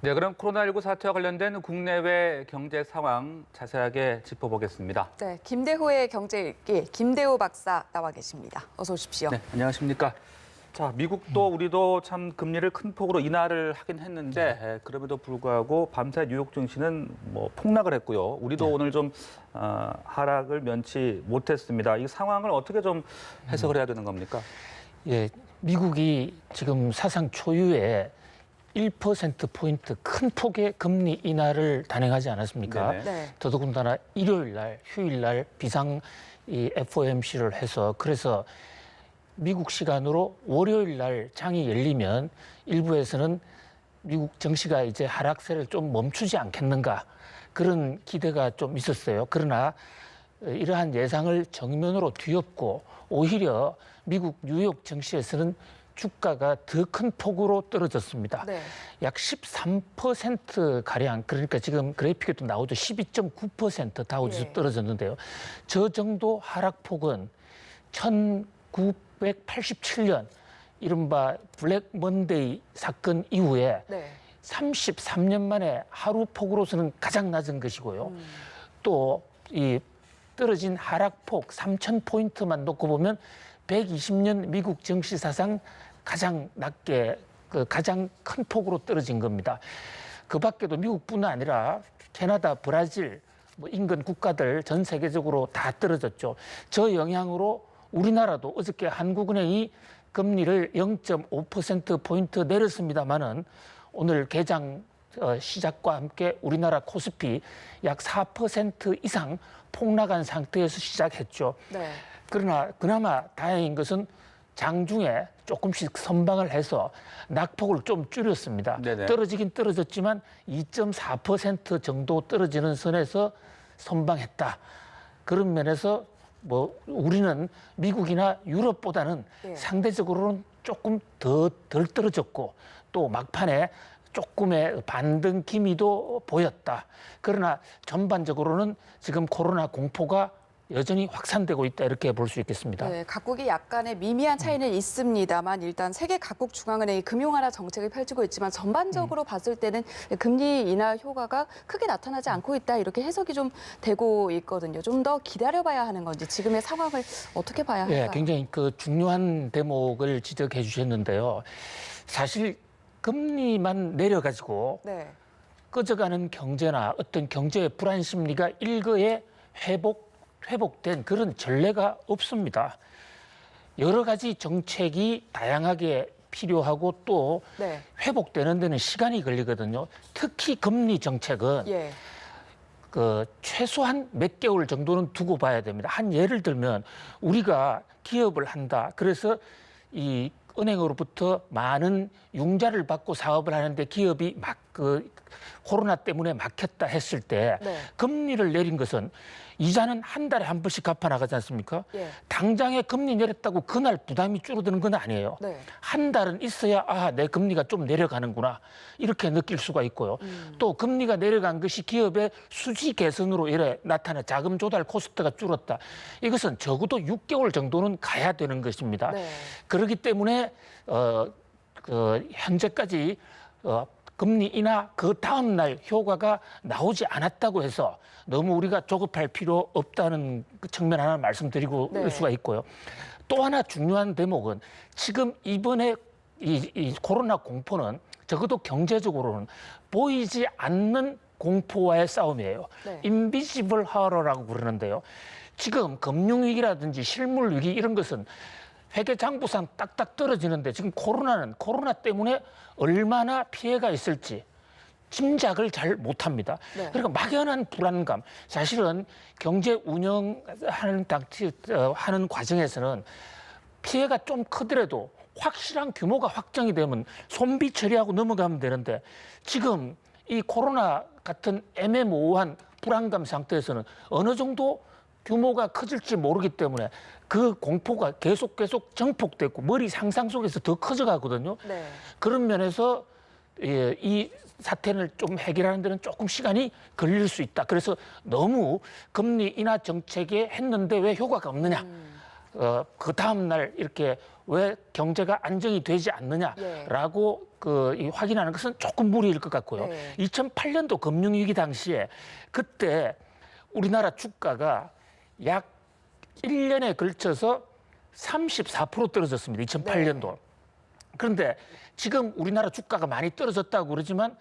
네, 그럼 코로나19 사태와 관련된 국내외 경제 상황 자세하게 짚어보겠습니다. 네, 김대호의 경제 읽기 김대호 박사 나와 계십니다. 어서 오십시오. 네, 안녕하십니까. 자, 미국도 우리도 참 금리를 큰 폭으로 인하를 하긴 했는데 그럼에도 불구하고 밤새 뉴욕 증시는 폭락을 했고요. 우리도 오늘 좀 하락을 면치 못했습니다. 이 상황을 어떻게 좀 해석을 해야 되는 겁니까? 예, 미국이 지금 사상 초유의 1%포인트 큰 폭의 금리 인하를 단행하지 않았습니까? 네. 더더군다나 일요일 날, 휴일 날 비상 FOMC를 해서 그래서 미국 시간으로 월요일 날 장이 열리면 일부에서는 미국 증시가 이제 하락세를 좀 멈추지 않겠는가 그런 기대가 좀 있었어요. 그러나 이러한 예상을 정면으로 뒤엎고 오히려 미국 뉴욕 증시에서는 주가가 더 큰 폭으로 떨어졌습니다. 네. 약 13%가량, 그러니까 지금 그래픽에도 나오죠. 12.9% 다우지수 떨어졌는데요. 저 정도 하락폭은 1987년 이른바 블랙 먼데이 사건 이후에 33년 만에 하루 폭으로서는 가장 낮은 것이고요. 또 이 떨어진 하락폭 3,000포인트만 놓고 보면 120년 미국 증시 사상 가장 낮게 가장 큰 폭으로 떨어진 겁니다. 그 밖에도 미국뿐만 아니라 캐나다, 브라질, 인근 국가들 전 세계적으로 다 떨어졌죠. 저 영향으로 우리나라도 어저께 한국은행이 금리를 0.5%포인트 내렸습니다만은 오늘 개장 시작과 함께 우리나라 코스피 약 4% 이상 폭락한 상태에서 시작했죠. 네. 그러나 그나마 다행인 것은 장중에 조금씩 선방을 해서 낙폭을 좀 줄였습니다. 네네. 떨어지긴 떨어졌지만 2.4% 정도 떨어지는 선에서 선방했다. 그런 면에서 우리는 미국이나 유럽보다는 상대적으로는 조금 덜 떨어졌고 또 막판에 조금의 반등 기미도 보였다. 그러나 전반적으로는 지금 코로나 공포가 여전히 확산되고 있다 이렇게 볼 수 있겠습니다. 네, 각국이 약간의 미미한 차이는 있습니다만 일단 세계 각국 중앙은행이 금융 완화 정책을 펼치고 있지만 전반적으로 봤을 때는 금리 인하 효과가 크게 나타나지 않고 있다 이렇게 해석이 좀 되고 있거든요. 좀 더 기다려봐야 하는 건지 지금의 상황을 어떻게 봐야 할까요? 네, 굉장히 중요한 대목을 지적해 주셨는데요. 사실 금리만 내려가지고 꺼져가는 경제나 어떤 경제의 불안 심리가 일거에 회복된 그런 전례가 없습니다. 여러 가지 정책이 다양하게 필요하고 또 회복되는 데는 시간이 걸리거든요. 특히 금리 정책은 최소한 몇 개월 정도는 두고 봐야 됩니다. 한 예를 들면 우리가 기업을 한다. 그래서 이 은행으로부터 많은 융자를 받고 사업을 하는데 기업이 코로나 때문에 막혔다 했을 때 금리를 내린 것은 이자는 한 달에 한 번씩 갚아 나가지 않습니까? 당장에 금리 내렸다고 그날 부담이 줄어드는 건 아니에요. 한 달은 있어야 내 금리가 좀 내려가는구나 이렇게 느낄 수가 있고요. 또 금리가 내려간 것이 기업의 수지 개선으로 나타나 자금 조달 코스트가 줄었다. 이것은 적어도 6개월 정도는 가야 되는 것입니다. 그렇기 때문에 현재까지 금리 인하 그 다음 날 효과가 나오지 않았다고 해서 너무 우리가 조급할 필요 없다는 측면 하나 말씀드리고 올 수가 있고요. 또 하나 중요한 대목은 지금 이번에 이 코로나 공포는 적어도 경제적으로는 보이지 않는 공포와의 싸움이에요. 인비지블 하러라고 부르는데요. 지금 금융위기라든지 실물위기 이런 것은 회계장부상 딱딱 떨어지는데 지금 코로나 때문에 얼마나 피해가 있을지 짐작을 잘 못합니다. 그러니까 막연한 불안감. 사실은 경제 운영하는 하는 과정에서는 피해가 좀 크더라도 확실한 규모가 확정이 되면 손비 처리하고 넘어가면 되는데 지금 이 코로나 같은 애매모호한 불안감 상태에서는 어느 정도 규모가 커질지 모르기 때문에 그 공포가 계속 정폭되고 머리 상상 속에서 더 커져가거든요. 그런 면에서 이 사태를 좀 해결하는 데는 조금 시간이 걸릴 수 있다. 그래서 너무 금리 인하 정책에 했는데 왜 효과가 없느냐. 그 다음 날 이렇게 왜 경제가 안정이 되지 않느냐라고 이 확인하는 것은 조금 무리일 것 같고요. 네. 2008년도 금융위기 당시에 그때 우리나라 주가가 약 1년에 걸쳐서 34% 떨어졌습니다. 2008년도. 그런데 지금 우리나라 주가가 많이 떨어졌다고 그러지만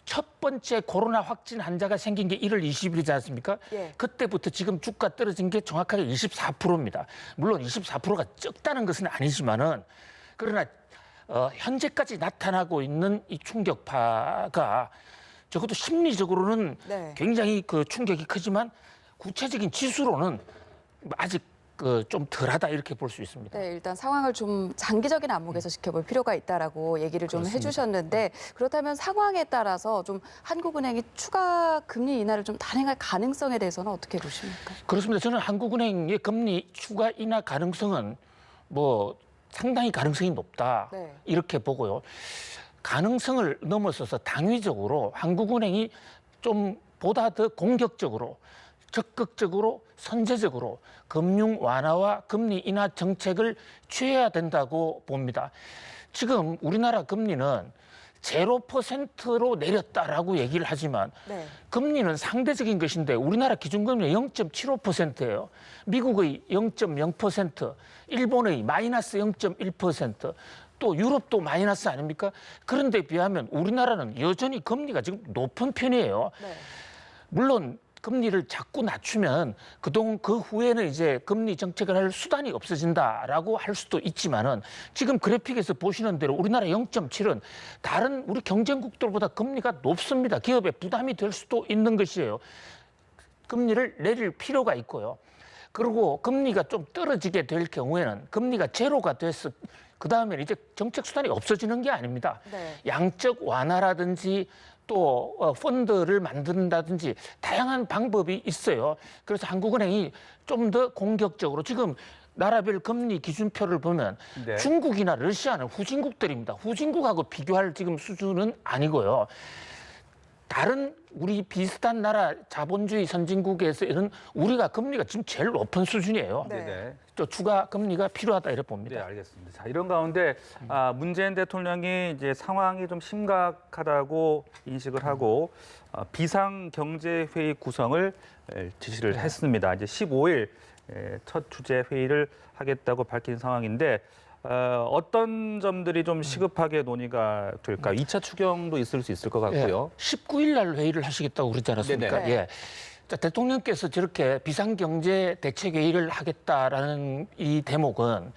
첫 번째 코로나 확진 환자가 생긴 게 1월 20일이지 않습니까? 예. 그때부터 지금 주가 떨어진 게 정확하게 24%입니다. 물론 24%가 적다는 것은 아니지만은 그러나 현재까지 나타나고 있는 이 충격파가 적어도 심리적으로는 네. 굉장히 그 충격이 크지만 구체적인 지수로는 아직 좀 덜하다 이렇게 볼 수 있습니다. 네, 일단 상황을 좀 장기적인 안목에서 지켜볼 필요가 있다라고 얘기를 좀 그렇습니다. 해주셨는데 그렇다면 상황에 따라서 좀 한국은행이 추가 금리 인하를 좀 단행할 가능성에 대해서는 어떻게 보십니까? 그렇습니다. 저는 한국은행의 금리 추가 인하 가능성은 뭐 상당히 가능성이 높다 네. 이렇게 보고요. 가능성을 넘어서서 당위적으로 한국은행이 좀 보다 더 공격적으로 적극적으로 선제적으로 금융 완화와 금리 인하 정책을 취해야 된다고 봅니다. 지금 우리나라 금리는 0%로 내렸다라고 얘기를 하지만 네. 금리는 상대적인 것인데 우리나라 기준금리 0.75%예요. 미국의 0.0%, 일본의 마이너스 0.1%, 또 유럽도 마이너스 아닙니까? 그런데 비하면 우리나라는 여전히 금리가 지금 높은 편이에요. 네. 물론 금리를 자꾸 낮추면 그동안 그 후에는 이제 금리 정책을 할 수단이 없어진다라고 할 수도 있지만은 지금 그래픽에서 보시는 대로 우리나라 0.7은 다른 우리 경쟁국들보다 금리가 높습니다. 기업에 부담이 될 수도 있는 것이에요. 금리를 내릴 필요가 있고요. 그리고 금리가 좀 떨어지게 될 경우에는 금리가 제로가 돼서 그다음에 이제 정책 수단이 없어지는 게 아닙니다. 네. 양적 완화라든지 또 펀드를 만든다든지 다양한 방법이 있어요. 그래서 한국은행이 좀 더 공격적으로 지금 나라별 금리 기준표를 보면 네. 중국이나 러시아는 후진국들입니다. 후진국하고 비교할 지금 수준은 아니고요. 다른 우리 비슷한 나라 자본주의 선진국에서는 우리가 금리가 지금 제일 높은 수준이에요. 네. 네. 또 추가 금리가 필요하다 이렇게 네, 봅니다. 알겠습니다. 자, 이런 가운데 문재인 대통령이 이제 상황이 좀 심각하다고 인식을 하고 비상경제회의 구성을 지시를 했습니다. 이제 15일 첫 주재 회의를 하겠다고 밝힌 상황인데 어떤 점들이 좀 시급하게 논의가 될까요? 2차 추경도 있을 수 있을 것 같고요. 19일 날 회의를 하시겠다고 그러지 않았습니까? 네네. 예. 자, 대통령께서 저렇게 비상경제대책회의를 하겠다라는 이 대목은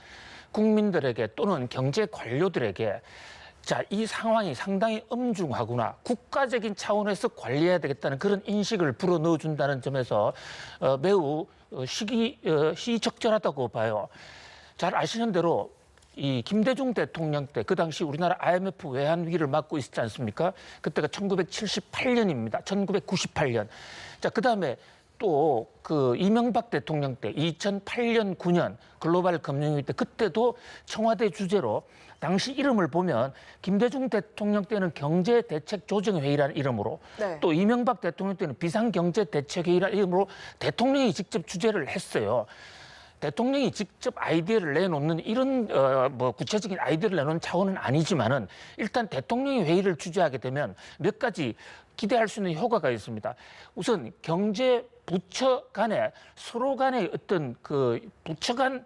국민들에게 또는 경제 관료들에게 자, 이 상황이 상당히 엄중하구나. 국가적인 차원에서 관리해야 되겠다는 그런 인식을 불어넣어준다는 점에서 매우 시적절하다고 봐요. 잘 아시는 대로 이 김대중 대통령 때 그 당시 우리나라 IMF 외환 위기를 맡고 있었지 않습니까? 그때가 1978년입니다. 1998년. 자, 그다음에 또 그 이명박 대통령 때 2008년 9년 글로벌 금융위기 때 그때도 청와대 주재로 당시 이름을 보면 김대중 대통령 때는 경제대책조정회의라는 이름으로 네. 또 이명박 대통령 때는 비상경제대책회의라는 이름으로 대통령이 직접 주재를 했어요. 대통령이 직접 아이디어를 내놓는 이런 구체적인 아이디어를 내놓는 차원은 아니지만은 일단 대통령이 회의를 주재하게 되면 몇 가지 기대할 수 있는 효과가 있습니다. 우선 경제 부처 간에 서로 간의 어떤 그 부처 간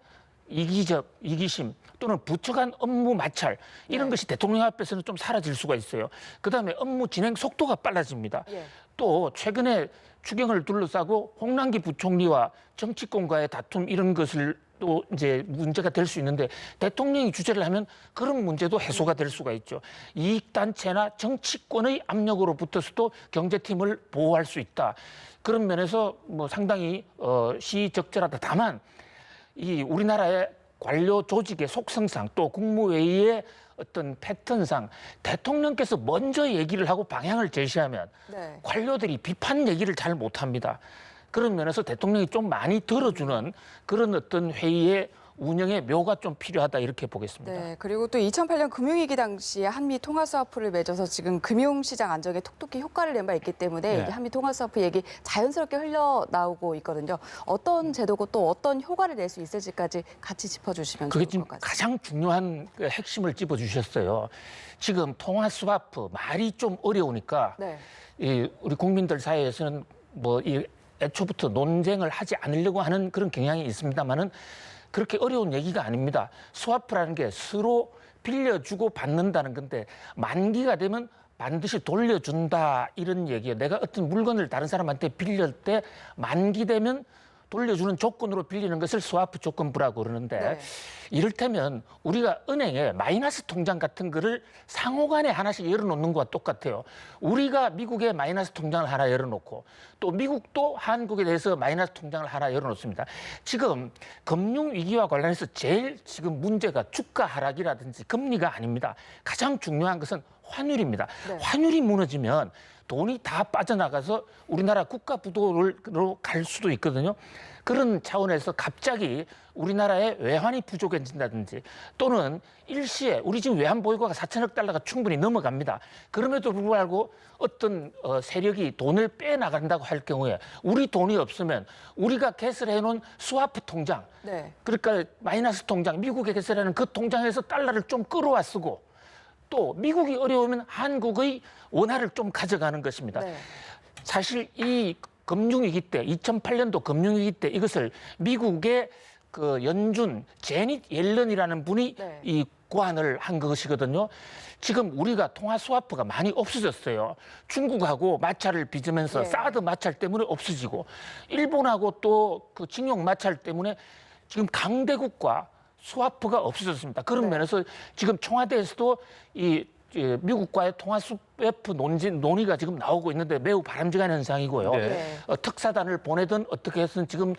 이기심 또는 부처 간 업무 마찰 이런 네. 것이 대통령 앞에서는 좀 사라질 수가 있어요. 그다음에 업무 진행 속도가 빨라집니다. 예. 또 최근에 추경을 둘러싸고 홍남기 부총리와 정치권과의 다툼 이런 것을 또 이제 문제가 될 수 있는데 대통령이 주재를 하면 그런 문제도 해소가 될 수가 있죠. 이익단체나 정치권의 압력으로 붙어서도 경제팀을 보호할 수 있다. 그런 면에서 뭐 상당히 시적절하다. 다만 이 우리나라의 관료 조직의 속성상 또 국무회의의 어떤 패턴상 대통령께서 먼저 얘기를 하고 방향을 제시하면 네. 관료들이 비판 얘기를 잘 못합니다. 그런 면에서 대통령이 좀 많이 들어주는 그런 어떤 회의의 운영의 묘가 좀 필요하다 이렇게 보겠습니다. 네, 그리고 또 2008년 금융위기 당시에 한미 통화스와프를 맺어서 지금 금융시장 안정에 톡톡히 효과를 낸 바 있기 때문에 네. 이게 한미 통화스와프 얘기 자연스럽게 흘러나오고 있거든요. 어떤 제도고 또 어떤 효과를 낼 수 있을지까지 같이 짚어주시면 그게 좋을 지금 것 같습니다. 가장 중요한 그 핵심을 짚어주셨어요. 지금 통화 스와프 말이 좀 어려우니까 네. 우리 국민들 사이에서는 뭐 이 애초부터 논쟁을 하지 않으려고 하는 그런 경향이 있습니다만은 그렇게 어려운 얘기가 아닙니다. 스와프라는 게 서로 빌려주고 받는다는 건데 만기가 되면 반드시 돌려준다 이런 얘기예요. 내가 어떤 물건을 다른 사람한테 빌릴 때 만기 되면 돌려주는 조건으로 빌리는 것을 스와프 조건부라고 그러는데 네. 이를테면 우리가 은행에 마이너스 통장 같은 거를 상호간에 하나씩 열어놓는 것과 똑같아요. 우리가 미국에 마이너스 통장을 하나 열어놓고 또 미국도 한국에 대해서 마이너스 통장을 하나 열어놓습니다. 지금 금융위기와 관련해서 제일 지금 문제가 주가 하락이라든지 금리가 아닙니다. 가장 중요한 것은 환율입니다. 네. 환율이 무너지면 돈이 다 빠져나가서 우리나라 국가 부도로 갈 수도 있거든요. 그런 차원에서 갑자기 우리나라의 외환이 부족해진다든지 또는 일시에 우리 지금 외환 보유고가 4천억 달러가 충분히 넘어갑니다. 그럼에도 불구하고 어떤 세력이 돈을 빼나간다고 할 경우에 우리 돈이 없으면 우리가 개설해놓은 스와프 통장, 네. 그러니까 마이너스 통장, 미국에 개설하는 그 통장에서 달러를 좀 끌어와 쓰고 또 미국이 어려우면 한국의 원화를 좀 가져가는 것입니다. 네. 사실 이 금융위기 때 2008년도 금융위기 때 이것을 미국의 그 연준 제닛 옐런이라는 분이 네. 이 고안을 한 것이거든요. 지금 우리가 통화 스와프가 많이 없어졌어요. 중국하고 마찰을 빚으면서 예. 사드 마찰 때문에 없어지고 일본하고 또 그 징용 마찰 때문에 지금 강대국과 스와프가 없어졌습니다. 그런 네. 면에서 지금 청와대에서도 이 미국과의 통화 스와프 논의가 지금 나오고 있는데 매우 바람직한 현상이고요. 네. 네. 특사단을 보내든 어떻게 해서든 지금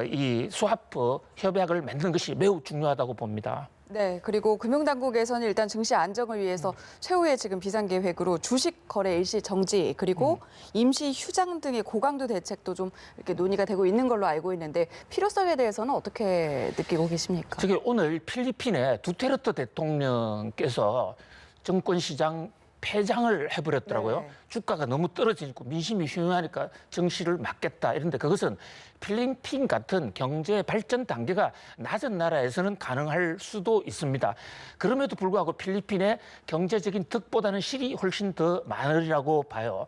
이 스와프 협약을 맺는 것이 매우 중요하다고 봅니다. 네, 그리고 금융당국에서는 일단 증시 안정을 위해서 최후의 지금 비상계획으로 주식 거래 일시 정지 그리고 임시 휴장 등의 고강도 대책도 좀 이렇게 논의가 되고 있는 걸로 알고 있는데 필요성에 대해서는 어떻게 느끼고 계십니까? 저기 오늘 필리핀의 두테르테 대통령께서 정권시장 폐장을 해버렸더라고요. 네. 주가가 너무 떨어지고 민심이 흉하니까 정시를 막겠다 이런데 그것은 필리핀 같은 경제 발전 단계가 낮은 나라에서는 가능할 수도 있습니다. 그럼에도 불구하고 필리핀의 경제적인 덕보다는 실이 훨씬 더 많으리라고 봐요.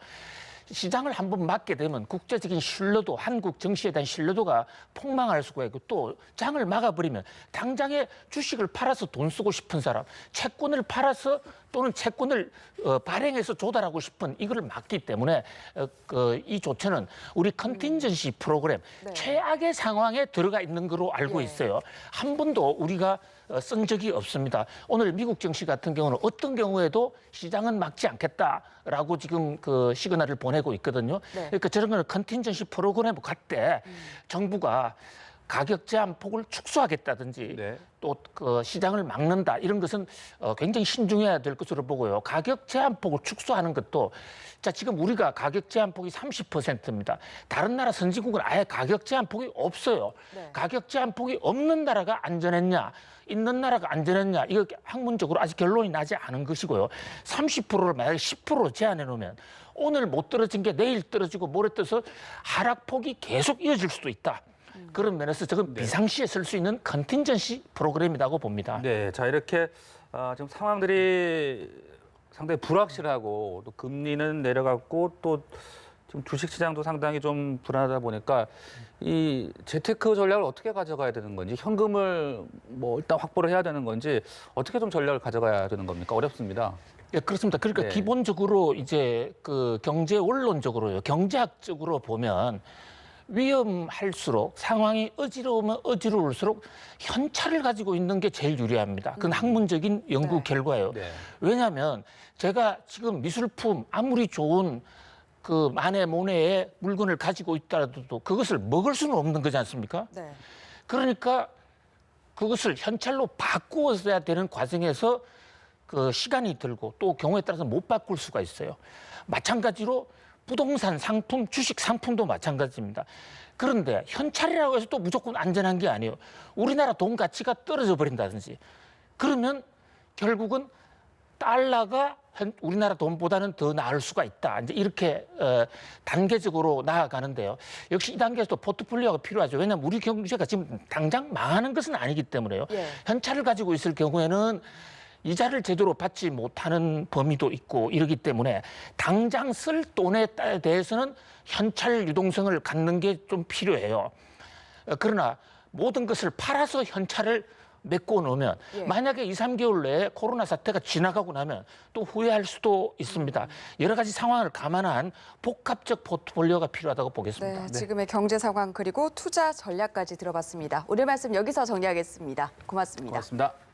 시장을 한번 막게 되면 국제적인 신뢰도, 한국 정시에 대한 신뢰도가 폭망할 수가 있고 또 장을 막아버리면 당장에 주식을 팔아서 돈 쓰고 싶은 사람, 채권을 팔아서 또는 채권을 발행해서 조달하고 싶은 이거를 막기 때문에 이 조처는 우리 컨틴전시 프로그램 네. 최악의 상황에 들어가 있는 거로 알고 예. 있어요. 한 번도 우리가 쓴 적이 없습니다. 오늘 미국 증시 같은 경우는 어떤 경우에도 시장은 막지 않겠다라고 지금 그 시그널을 보내고 있거든요. 네. 그러니까 저런 거는 컨틴전시 프로그램을 갈때 정부가 가격 제한 폭을 축소하겠다든지 네. 또 그 시장을 막는다 이런 것은 굉장히 신중해야 될 것으로 보고요. 가격 제한 폭을 축소하는 것도 자 지금 우리가 가격 제한 폭이 30%입니다. 다른 나라 선진국은 아예 가격 제한 폭이 없어요. 네. 가격 제한 폭이 없는 나라가 안전했냐, 있는 나라가 안전했냐 이거 학문적으로 아직 결론이 나지 않은 것이고요. 30%를 만약에 10%로 제한해 놓으면 오늘 못 떨어진 게 내일 떨어지고 모레 떠서 하락폭이 계속 이어질 수도 있다. 그런 면에서 지금 비상시에 쓸 수 있는 컨틴전시 프로그램이라고 봅니다. 네, 자 이렇게 지금 상황들이 상당히 불확실하고 또 금리는 내려갔고 또 지금 주식시장도 상당히 좀 불안하다 보니까 이 재테크 전략을 어떻게 가져가야 되는 건지 현금을 뭐 일단 확보를 해야 되는 건지 어떻게 좀 전략을 가져가야 되는 겁니까? 어렵습니다. 예, 그렇습니다. 그러니까 네. 기본적으로 이제 그 경제 원론적으로요, 경제학적으로 보면 위험할수록 상황이 어지러우면 어지러울수록 현찰을 가지고 있는 게 제일 유리합니다. 그건 학문적인 연구 네. 결과예요. 네. 왜냐하면 제가 지금 미술품 아무리 좋은 그 만에 모네의 물건을 가지고 있더라도 그것을 먹을 수는 없는 거지 않습니까? 네. 그러니까 그것을 현찰로 바꾸어야 되는 과정에서 그 시간이 들고 또 경우에 따라서 못 바꿀 수가 있어요. 마찬가지로 부동산 상품, 주식 상품도 마찬가지입니다. 그런데 현찰이라고 해서 또 무조건 안전한 게 아니에요. 우리나라 돈 가치가 떨어져 버린다든지 그러면 결국은 달러가 우리나라 돈보다는 더 나을 수가 있다. 이제 이렇게 단계적으로 나아가는데요. 역시 이 단계에서도 포트폴리오가 필요하죠. 왜냐하면 우리 경제가 지금 당장 망하는 것은 아니기 때문에요. 예. 현찰을 가지고 있을 경우에는 이자를 제대로 받지 못하는 범위도 있고 이러기 때문에 당장 쓸 돈에 대해서는 현찰 유동성을 갖는 게 좀 필요해요. 그러나 모든 것을 팔아서 현찰을 메꿔 놓으면 예. 만약에 2, 3개월 내에 코로나 사태가 지나가고 나면 또 후회할 수도 있습니다. 여러 가지 상황을 감안한 복합적 포트폴리오가 필요하다고 보겠습니다. 네, 지금의 경제 상황 그리고 투자 전략까지 들어봤습니다. 오늘 말씀 여기서 정리하겠습니다. 고맙습니다. 고맙습니다.